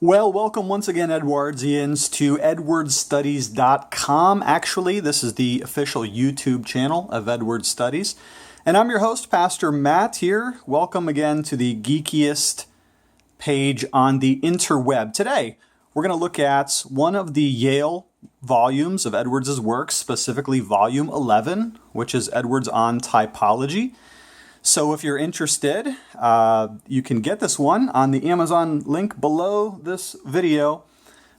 Well, welcome once again, Edwardsians, to edwardstudies.com. Actually, this is the official YouTube channel of Edward Studies. And I'm your host, Pastor Matt here. Welcome again to the geekiest page on the interweb. Today, we're going to look at one of the Yale volumes of Edwards' works, specifically volume 11, which is Edwards on Typology. So if you're interested, you can get this one on the Amazon link below this video,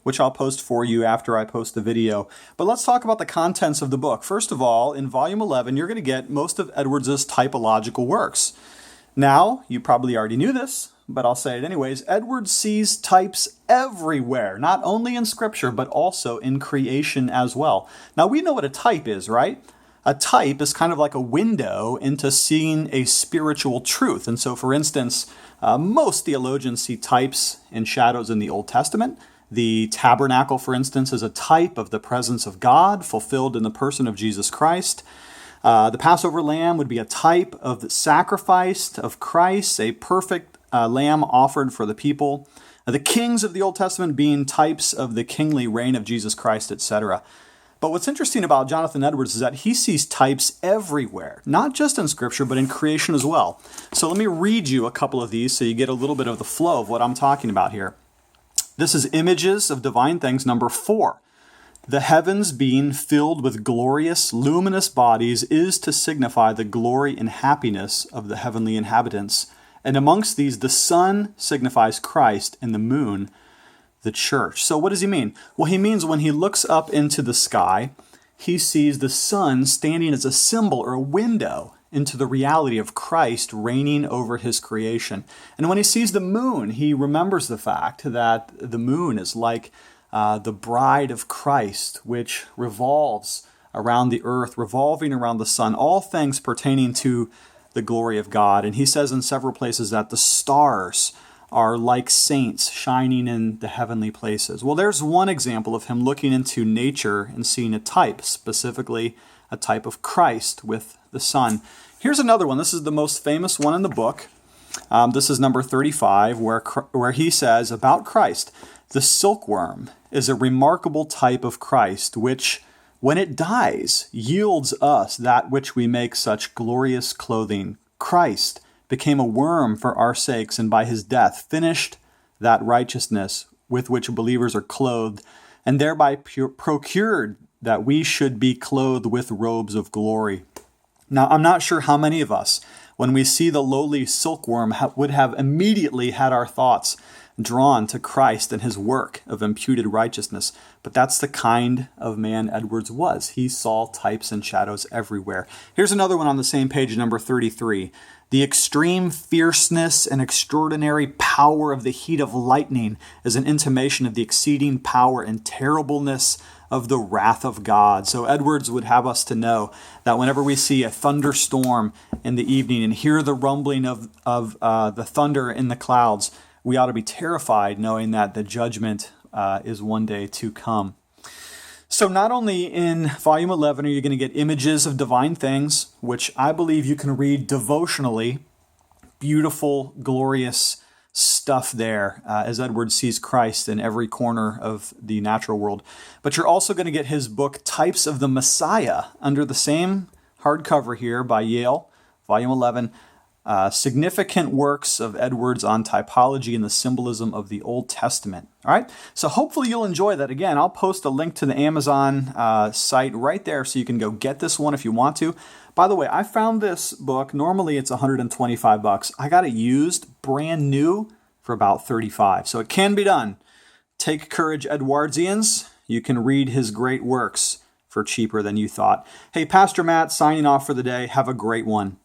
which I'll post for you after I post the video. But let's talk about the contents of the book. First of all, in volume 11, you're going to get most of Edwards' typological works. Now, you probably already knew this, but I'll say it anyways. Edwards sees types everywhere, not only in Scripture, but also in creation as well. Now, we know what a type is, right? A type is kind of like a window into seeing a spiritual truth. And so, for instance, most theologians see types and shadows in the Old Testament. The tabernacle, for instance, is a type of the presence of God fulfilled in the person of Jesus Christ. The Passover lamb would be a type of the sacrifice of Christ, a perfect lamb offered for the people. The kings of the Old Testament being types of the kingly reign of Jesus Christ, etc. But what's interesting about Jonathan Edwards is that he sees types everywhere, not just in Scripture, but in creation as well. So let me read you a couple of these so you get a little bit of the flow of what I'm talking about here. This is Images of Divine Things, number 4. The heavens being filled with glorious, luminous bodies is to signify the glory and happiness of the heavenly inhabitants. And amongst these, the sun signifies Christ, and the moon the church. So what does he mean? Well, he means when he looks up into the sky, he sees the sun standing as a symbol or a window into the reality of Christ reigning over his creation. And when he sees the moon, he remembers the fact that the moon is like the bride of Christ, which revolves around the earth, revolving around the sun, all things pertaining to the glory of God. And he says in several places that the stars are like saints shining in the heavenly places. Well, there's one example of him looking into nature and seeing a type, specifically a type of Christ with the sun. Here's another one. This is the most famous one in the book. This is number 35, where he says about Christ, the silkworm is a remarkable type of Christ, which, when it dies, yields us that which we make such glorious clothing. Christ became a worm for our sakes, and by his death finished that righteousness with which believers are clothed, and thereby procured that we should be clothed with robes of glory. Now, I'm not sure how many of us, when we see the lowly silkworm, would have immediately had our thoughts drawn to Christ and his work of imputed righteousness. But that's the kind of man Edwards was. He saw types and shadows everywhere. Here's another one on the same page, number 33. The extreme fierceness and extraordinary power of the heat of lightning is an intimation of the exceeding power and terribleness of the wrath of God. So Edwards would have us to know that whenever we see a thunderstorm in the evening and hear the rumbling of the thunder in the clouds, we ought to be terrified knowing that the judgment is one day to come. So not only in volume 11 are you going to get Images of Divine Things, which I believe you can read devotionally, beautiful, glorious stuff there as Edward sees Christ in every corner of the natural world. But you're also going to get his book, Types of the Messiah, under the same hardcover here by Yale, volume 11, significant works of Edwards on typology and the symbolism of the Old Testament. All right, so hopefully you'll enjoy that. Again, I'll post a link to the Amazon site right there so you can go get this one if you want to. By the way, I found this book. Normally it's $125. I got it used, brand new, for about $35. So it can be done. Take courage, Edwardsians. You can read his great works for cheaper than you thought. Hey, Pastor Matt signing off for the day. Have a great one.